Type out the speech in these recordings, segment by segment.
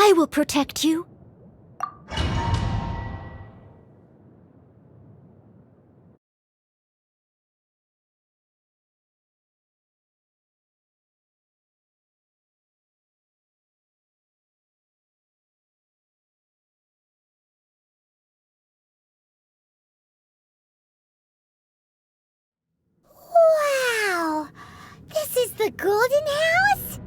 I will protect you. Wow! This is the Golden House?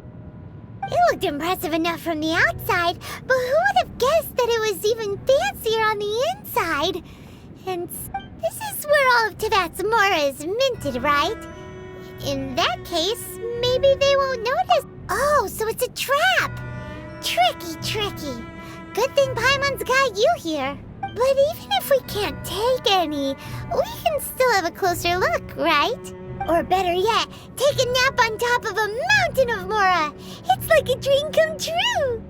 It looked impressive enough from the outside, but who would have guessed that it was even fancier on the inside? And this is where all of Teyvat's mora is minted, right? In that case, maybe they won't notice. Oh, so it's a trap! Tricky, tricky. Good thing Paimon's got you here. But even if we can't take any, we can still have a closer look, right? Or better yet, take a nap on top of a mountain of mora. It's like a dream come true.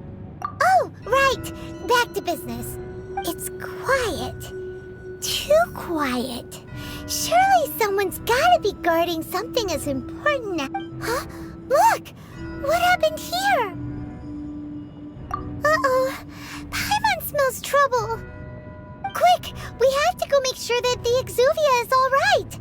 Oh, right. Back to business. It's quiet. Too quiet. Surely someone's gotta be guarding something as important as... Huh? Look! What happened here? Uh-oh. Paimon smells trouble. Quick! We have to go make sure that the Exuvia is all right.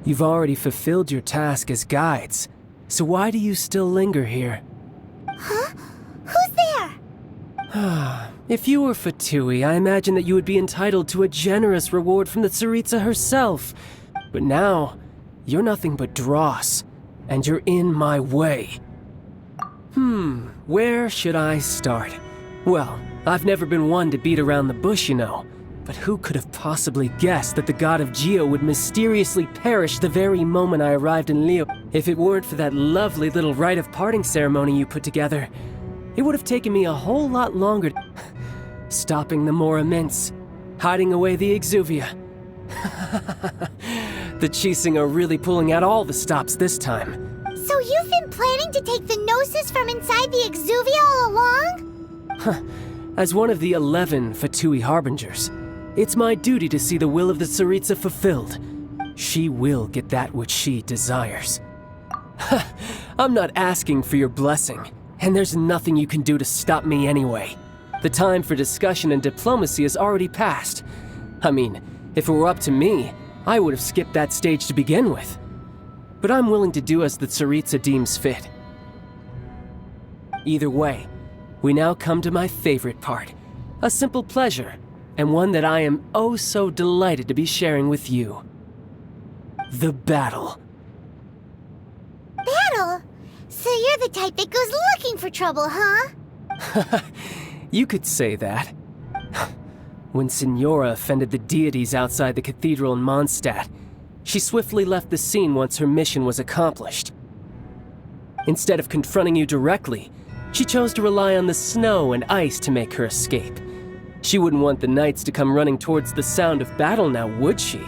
You've already fulfilled your task as guides, so why do you still linger here? Huh? Who's there? If you were Fatui, I imagine that you would be entitled to a generous reward from the Tsaritsa herself. But now, you're nothing but dross, and you're in my way. Where should I start? Well, I've never been one to beat around the bush, you know. But who could have possibly guessed that the god of Geo would mysteriously perish the very moment I arrived in Leo? If it weren't for that lovely little rite of parting ceremony you put together, it would have taken me a whole lot longer. Stopping the Mora Mints, hiding away the Exuvia. The Chising are really pulling out all the stops this time. So you've been planning to take the Gnosis from inside the Exuvia all along? As one of the 11 Fatui Harbingers, it's my duty to see the will of the Tsaritsa fulfilled. She will get that which she desires. I'm not asking for your blessing, and there's nothing you can do to stop me anyway. The time for discussion and diplomacy has already passed. I mean, if it were up to me, I would have skipped that stage to begin with. But I'm willing to do as the Tsaritsa deems fit. Either way, we now come to my favorite part. A simple pleasure, and one that I am oh so delighted to be sharing with you. The battle. Battle? So you're the type that goes looking for trouble, huh? You could say that. When Signora offended the deities outside the cathedral in Mondstadt, she swiftly left the scene once her mission was accomplished. Instead of confronting you directly, she chose to rely on the snow and ice to make her escape. She wouldn't want the knights to come running towards the sound of battle now, would she?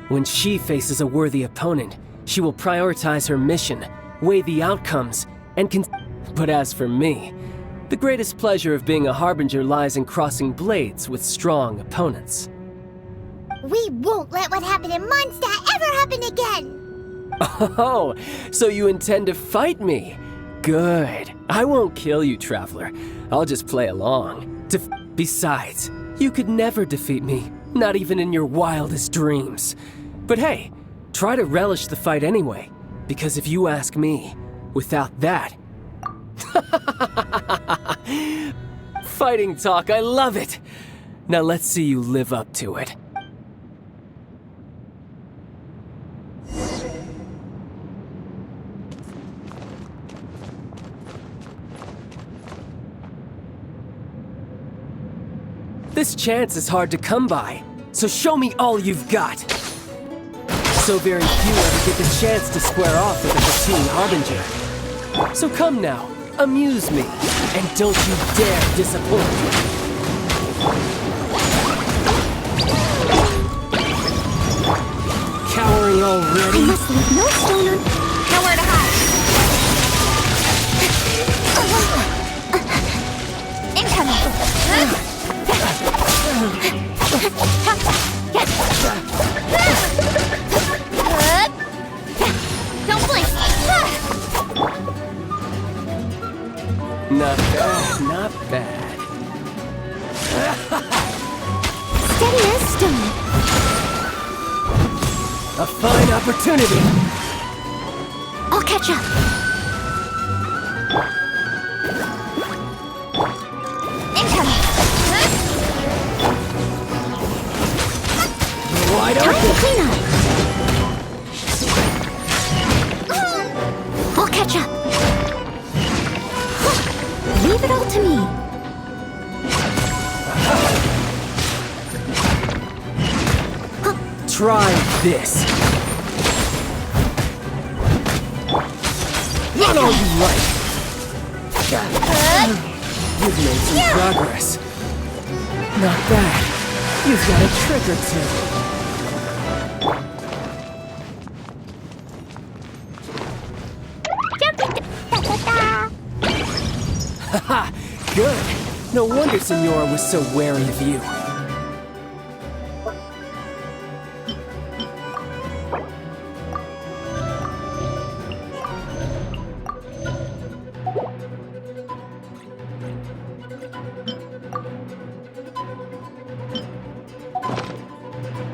When she faces a worthy opponent, she will prioritize her mission, weigh the outcomes, and But as for me, the greatest pleasure of being a Harbinger lies in crossing blades with strong opponents. We won't let what happened in Mondstadt ever happen again! Oh, so you intend to fight me? Good. I won't kill you, Traveler. I'll just play along. Besides, you could never defeat me, not even in your wildest dreams. But hey, try to relish the fight anyway, because if you ask me, without that... Fighting talk, I love it! Now let's see you live up to it. This chance is hard to come by, so show me all you've got. So very few ever get the chance to square off with a Fatui Harbinger. So come now, amuse me, and don't you dare disappoint me. Cowering ready? I must leave no stone un... Nowhere to hide. Incoming. Don't blink. Not bad, not bad. Steady as stone. A fine opportunity. I'll catch up. Incoming. Wide Time to open. clean up. I'll catch up. Leave it all to me. Try this. Not all you like. You've made some progress. Not bad. You've got a trick or two. Haha, good. No wonder Senora was so wary of you.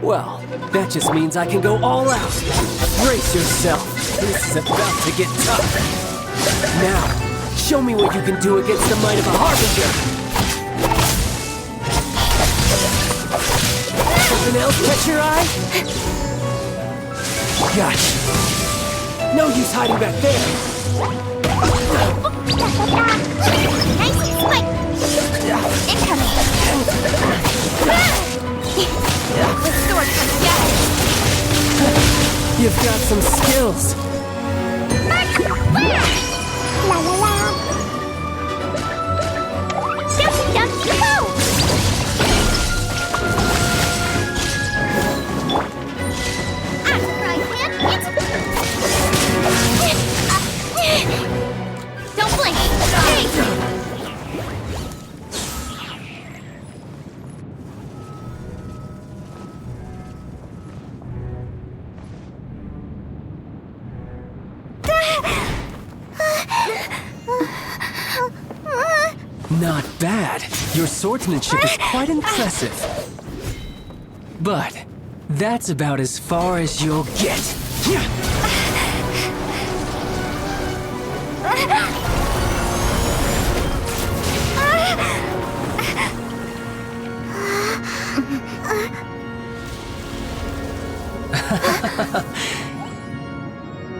Well, that just means I can go all out. Brace yourself. This is about to get tough. Now, show me what you can do against the might of a harbinger. Something else catch your eye? Gotcha. No use hiding back there. Nice and quick. Incoming. With sword comes death. You've got some skills. La la la. Dumpy dumpy go. I'm right, man. Don't blink. Hey. Not bad. Your swordsmanship is quite impressive. But that's about as far as you'll get.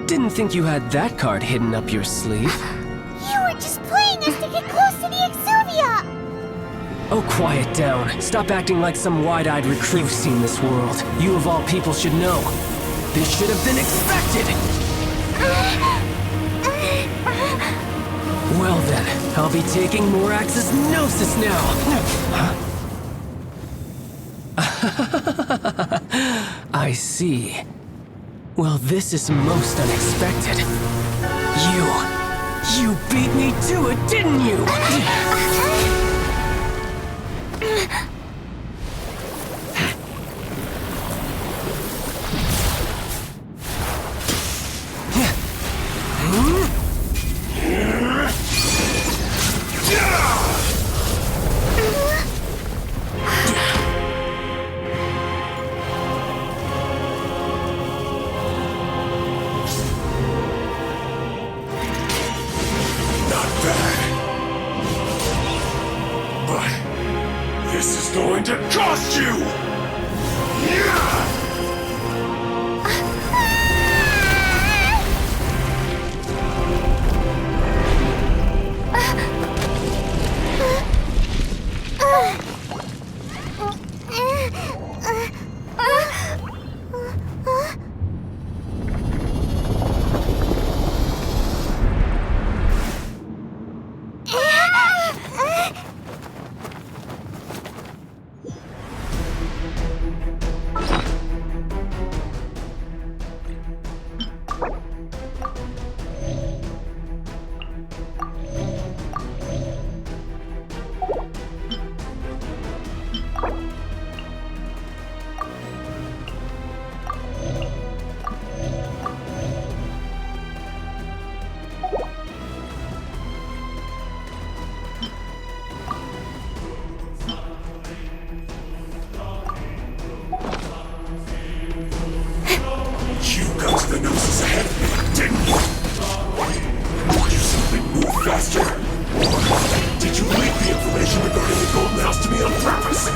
Didn't think you had that card hidden up your sleeve. You were just playing us to get close to the Exuvia! Oh, quiet down. Stop acting like some wide-eyed recruit. You've seen this world. You of all people should know. This should have been expected! Well then, I'll be taking Morax's Gnosis now! I see. Well, this is most unexpected. You beat me to it, didn't you? This is going to cost you! You got to the noses ahead of me, didn't you? Did you simply move faster? Or did you leak the information regarding the golden house to me on purpose?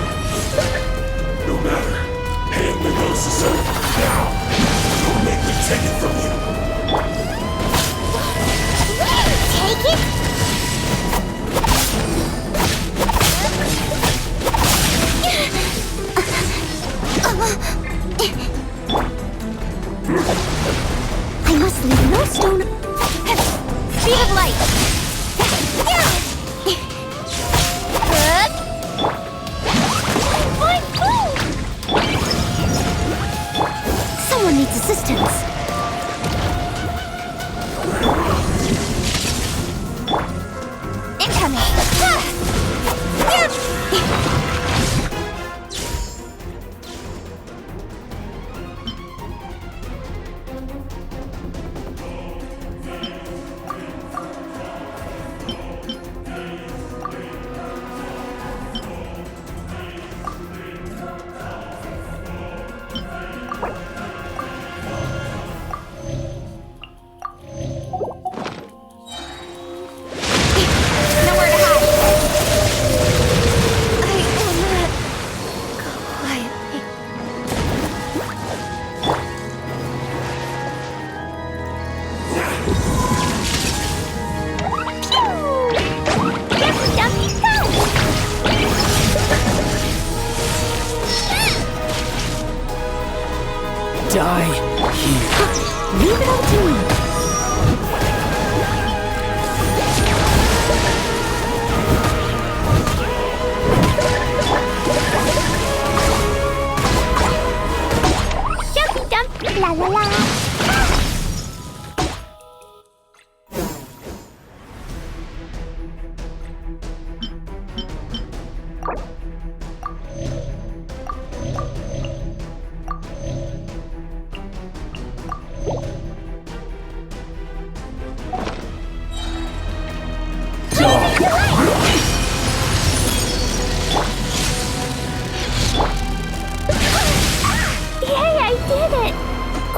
No matter. Hand the noses over now. Don't make me take it from you. Take it? I must leave no stone. Speed of light. Someone needs assistance. Incoming. Nowhere to hide. I will not go quietly. Jump, jump, Die here. Leave it up to me. Jumpy jump, la la la. Yay, I did it!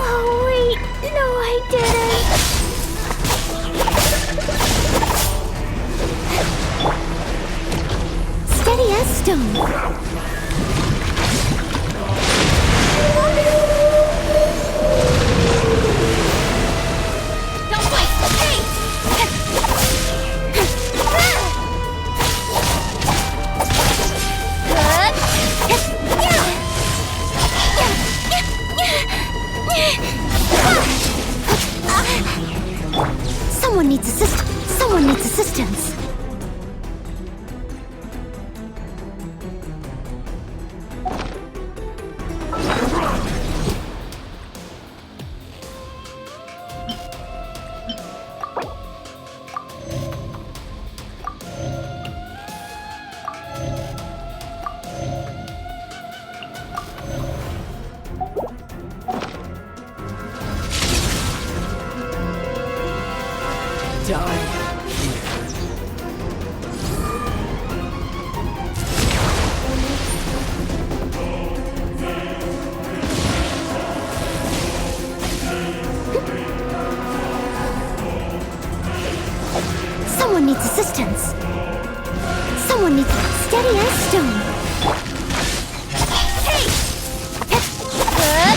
Oh, wait. No, I didn't. Steady as stone. Don't fight! Hey! Someone needs assistance. Someone needs assistance. Die. Someone needs assistance. Someone needs steady as stone. Hey!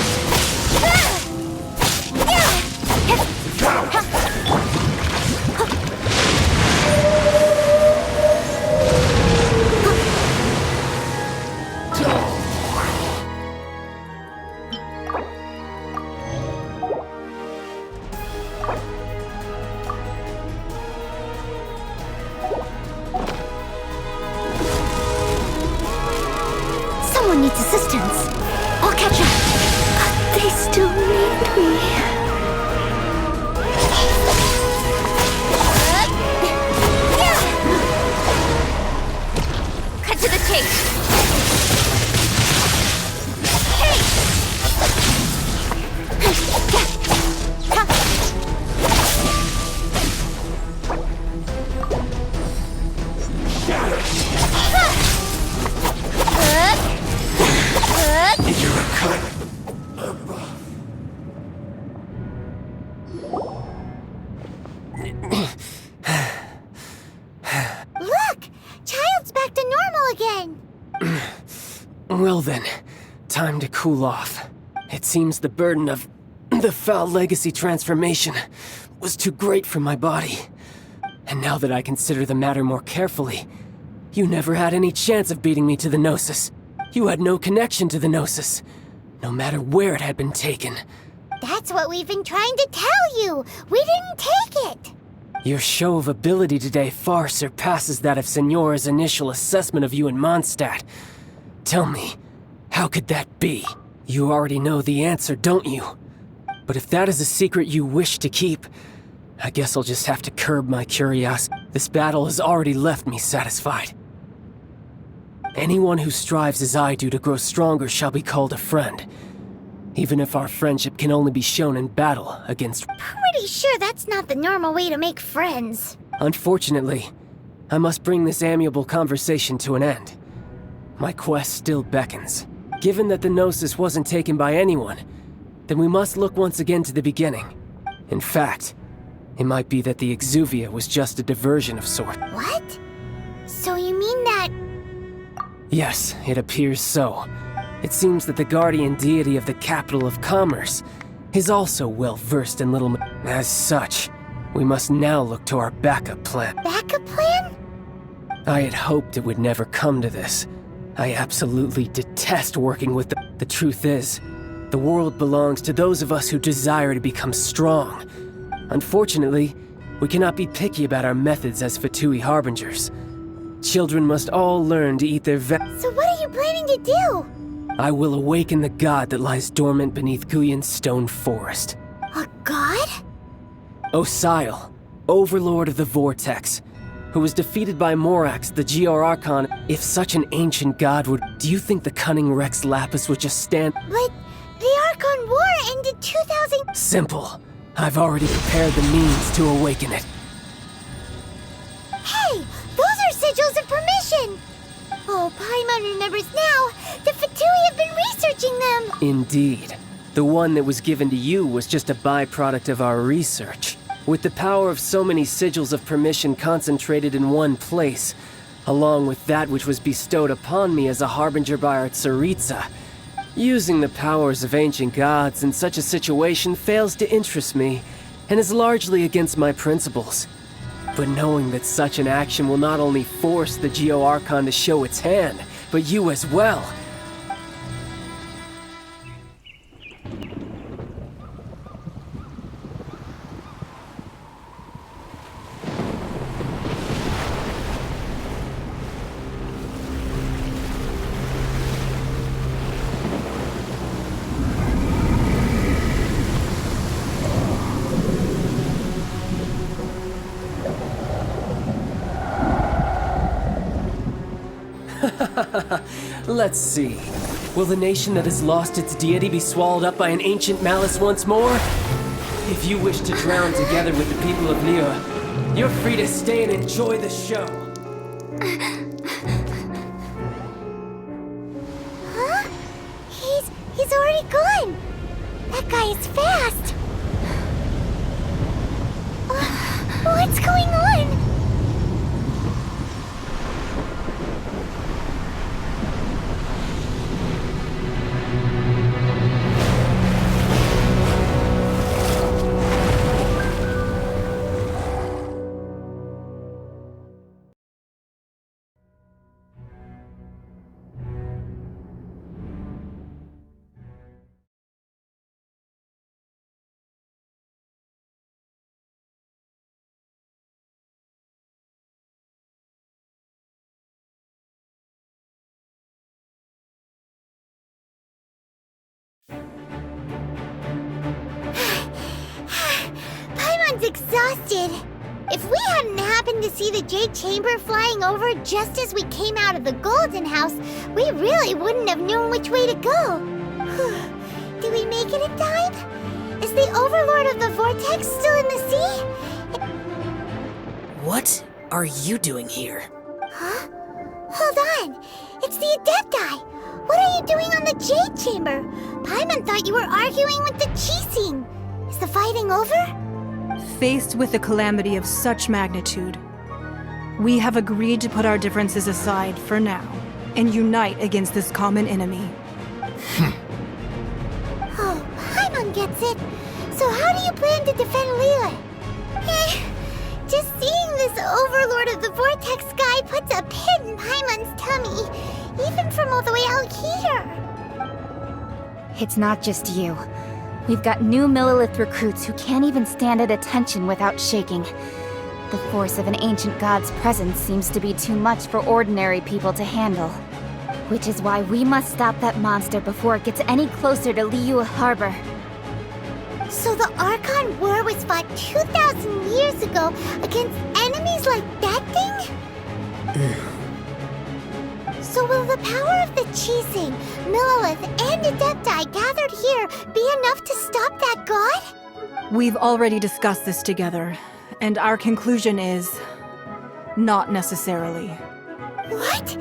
Someone needs assistance. I'll catch up. They still need me. Cut to the chase. Hey! You're a cut above. Well then, time to cool off. It seems the burden of the foul legacy transformation was too great for my body. And now that I consider the matter more carefully, you never had any chance of beating me to the Gnosis. You had no connection to the Gnosis, no matter where it had been taken. That's what we've been trying to tell you! We didn't take it! Your show of ability today far surpasses that of Signora's initial assessment of you in Mondstadt. Tell me, how could that be? You already know the answer, don't you? But if that is a secret you wish to keep, I guess I'll just have to curb my curiosity. This battle has already left me satisfied. Anyone who strives as I do to grow stronger shall be called a friend, even if our friendship can only be shown in battle against... Pretty sure that's not the normal way to make friends. Unfortunately, I must bring this amiable conversation to an end. My quest still beckons. Given that the Gnosis wasn't taken by anyone, then we must look once again to the beginning. In fact, it might be that the Exuvia was just a diversion of sort. What? So you mean that... Yes, it appears so. It seems that the guardian deity of the capital of commerce is also well versed in little... As such, we must now look to our backup plan. Backup plan? I had hoped it would never come to this. I absolutely detest working with the truth is, the world belongs to those of us who desire to become strong. Unfortunately, we cannot be picky about our methods as Fatui Harbingers. Children must all learn to eat their So what are you planning to do? I will awaken the god that lies dormant beneath Guyon's stone forest. A god? Osial, overlord of the Vortex, who was defeated by Morax, the Geor Archon. If such an ancient god would... Do you think the cunning Rex Lapis would just stand... But the Archon War ended 2000... Simple. I've already prepared the means to awaken it. Hey! Those are sigils of permission! Oh, Paimon remembers now! The Fatui have been researching them! Indeed. The one that was given to you was just a byproduct of our research. With the power of so many sigils of permission concentrated in one place, along with that which was bestowed upon me as a harbinger by our Tsaritsa, using the powers of ancient gods in such a situation fails to interest me, and is largely against my principles. But knowing that such an action will not only force the Geo Archon to show its hand, but you as well. Let's see. Will the nation that has lost its deity be swallowed up by an ancient malice once more? If you wish to drown together with the people of Liyue, you're free to stay and enjoy the show. Huh? He's already gone! That guy is fast! What's going on? Paimon's exhausted. If we hadn't happened to see the Jade Chamber flying over just as we came out of the Golden House, we really wouldn't have known which way to go. Did we make it in time? Is the Overlord of the Vortex still in the sea? What are you doing here? Huh? Hold on. It's the Adepti. What are you doing on the Jade Chamber? Paimon thought you were arguing with the Chising. Is the fighting over? Faced with a calamity of such magnitude, we have agreed to put our differences aside for now. and unite against this common enemy. Oh, Paimon gets it. So how do you plan to defend Liyue? Just seeing this Overlord of the Vortex guy puts a pit in Paimon's tummy, even from all the way out here. It's not just you. We've got new Millilith recruits who can't even stand at attention without shaking. The force of an ancient god's presence seems to be too much for ordinary people to handle. Which is why we must stop that monster before it gets any closer to Liyue Harbor. So the Archon War was fought 2,000 years ago against enemies like that thing? So will the power of the Chising, Millilith, and Adepti gathered here be enough to stop that god? We've already discussed this together, and our conclusion is... not necessarily. What?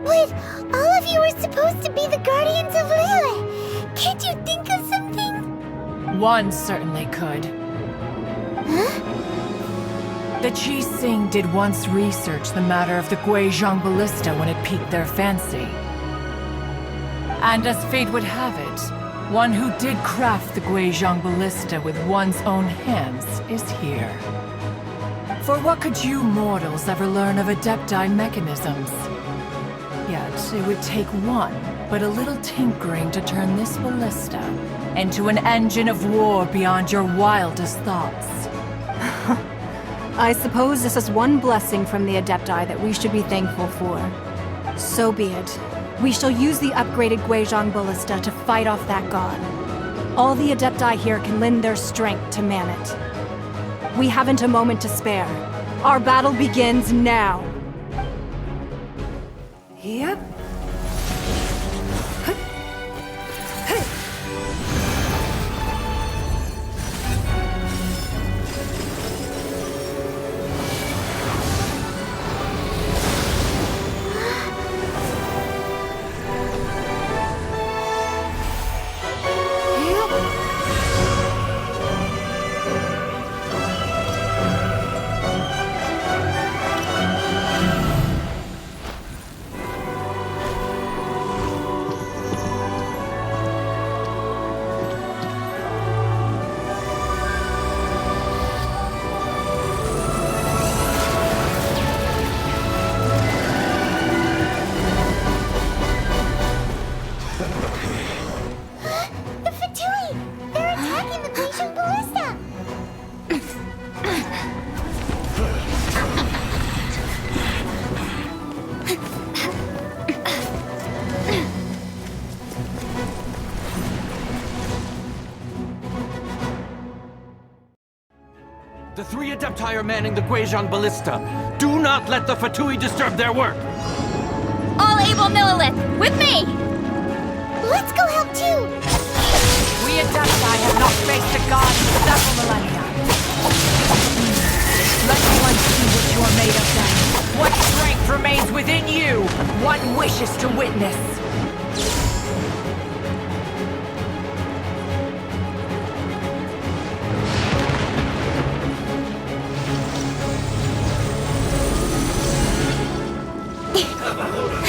But all of you were supposed to be the guardians of Liyue. Can't you think of something? One certainly could. Huh? The Chising did once research the matter of the Guizhong Ballista when it piqued their fancy. And as fate would have it, one who did craft the Guizhong Ballista with one's own hands is here. For what could you mortals ever learn of Adepti mechanisms? Yet it would take one, but a little tinkering to turn this ballista into an engine of war beyond your wildest thoughts. I suppose this is one blessing from the Adepti that we should be thankful for. So be it. We shall use the upgraded Guizhong Ballista to fight off that god. All the Adepti here can lend their strength to man it. We haven't a moment to spare. Our battle begins now. Yep. The Fatui! They're attacking the Guizhong Ballista! The three Adepti are manning the Guizhong Ballista. Do not let the Fatui disturb their work! All able Millilith, with me! Let's go help too! We Adepti have not faced a god in several millennia. Let one see what you are made of then. What strength remains within you? One wishes to witness.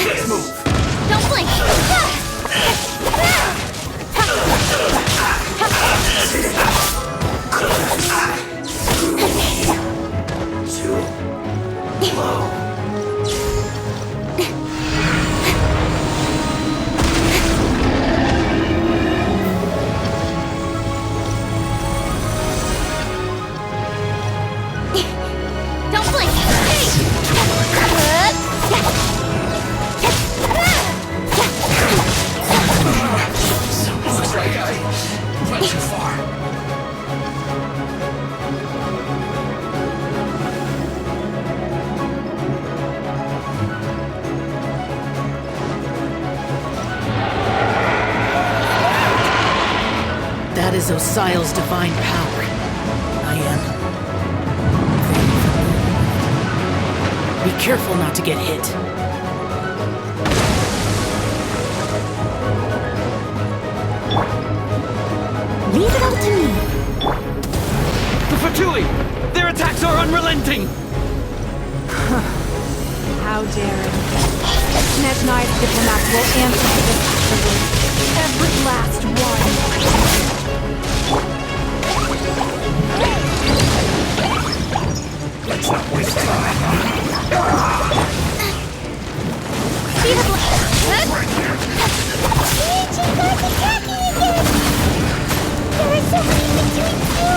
Let's move. Don't blink! Too low. Don't blink! Looks like I went too far. That is Osial's divine power. I am... Be careful not to get hit. Leave it all to me. The Fatui! Their attacks are unrelenting! How daring. Nezhnai's diplomats will answer for this afterward. Every last one. Let's not waste time. Ancient God's attacking again! There are so many between you!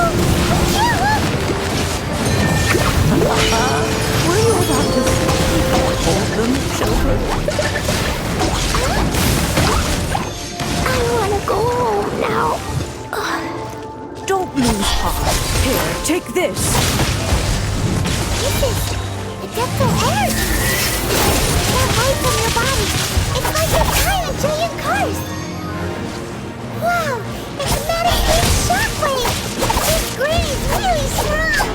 Were you about to hold them, children? I wanna go home now. Don't lose heart. Here, take this. This is adeptal energy. That light from your body. It's like your time until you're cursed. Wow, it's a medicated shockwave. This green is really strong.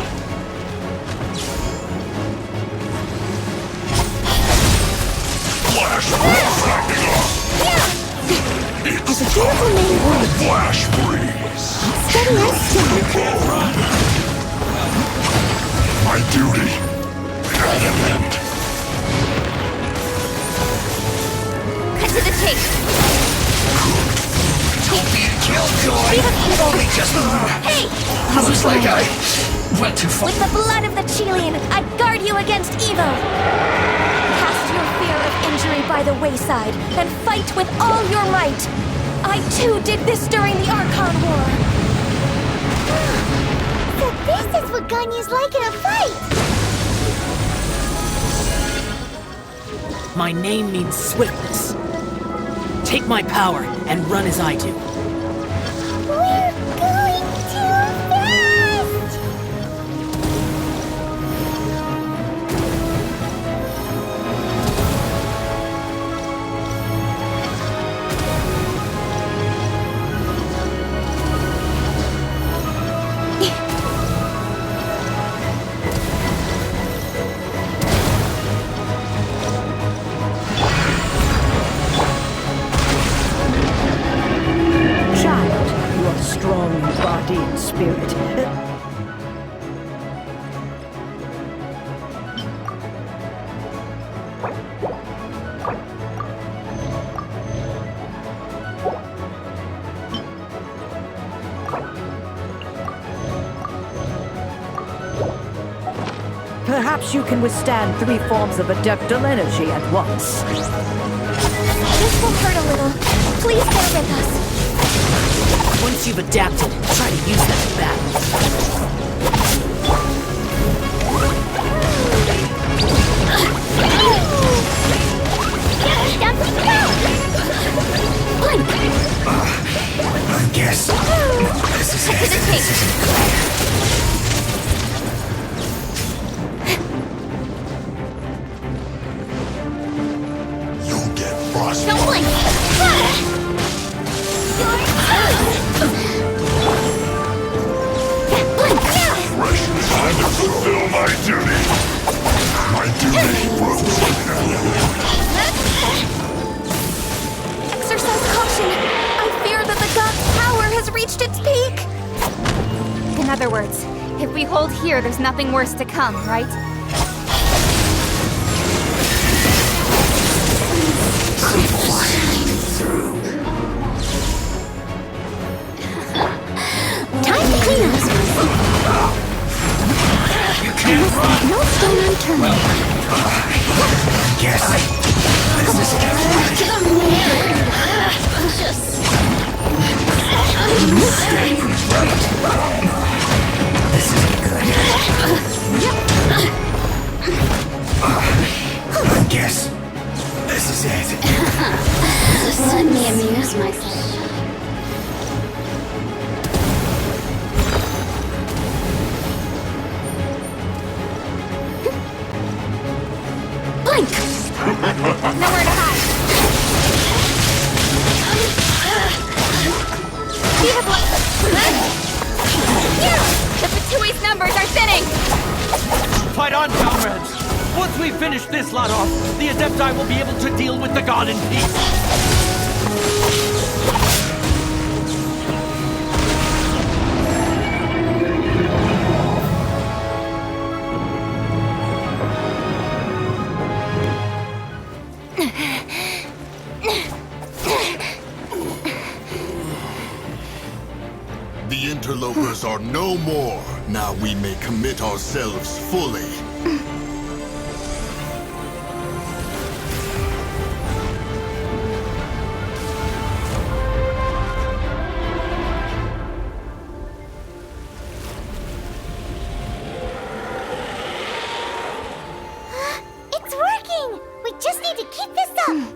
Flash freeze acting up! As a beautiful maiden would. Flash freeze! Steady as steel. My duty at an end. Cut to the chase. Don't be a killjoy! Only just Hey! looks like I went too far. With the blood of the Chilean, I guard you against evil. Cast your fear of injury by the wayside, and fight with all your might. I too did this during the Archon War. So this is what Ganya's like in a fight. My name means swiftness. Take my power and run as I do. We're going too fast. Child, you are strong in body and spirit. Perhaps you can withstand 3 forms of adeptal energy at once. This will hurt a little. Please bear with us. Once you've adapted, try to use that in battle. Down we go! Blink! I guess this is Cut to the chase. You'll get frostbite. Don't blink! Blink! Fresh time to fulfill my duty. My duty, Exercise caution! I fear that the god's power has reached its peak! In other words, if we hold here, there's nothing worse to come, right? Time to clean up! You can't run. No stone unturned. Guess this is This isn't good. I guess this is it. Just let me amuse myself. Blink! Nowhere to hide. The Fatui's numbers are thinning! Fight on, comrades! Once we finish this lot off, the Adepti will be able to deal with the god in peace. The interlopers are no more. Now we may commit ourselves fully. It's working! We just need to keep this up!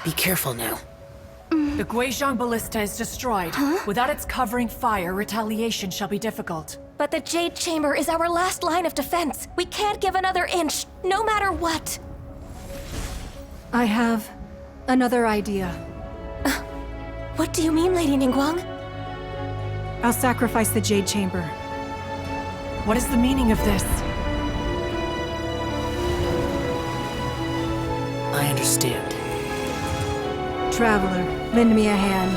Be careful now. The Guizhong Ballista is destroyed. Without its covering fire, retaliation shall be difficult. But the Jade Chamber is our last line of defense. We can't give another inch, no matter what. I have another idea. What do you mean, Lady Ningguang? I'll sacrifice the Jade Chamber. What is the meaning of this? I understand. Traveler, lend me a hand.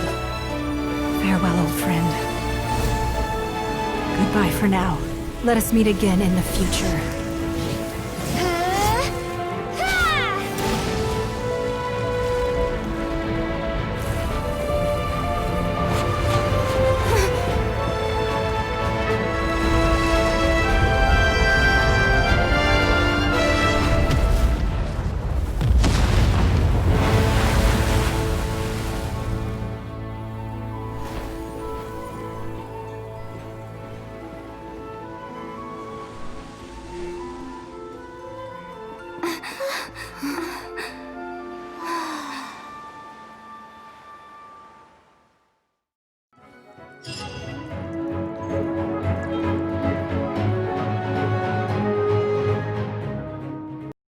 Farewell, old friend. Goodbye for now. Let us meet again in the future.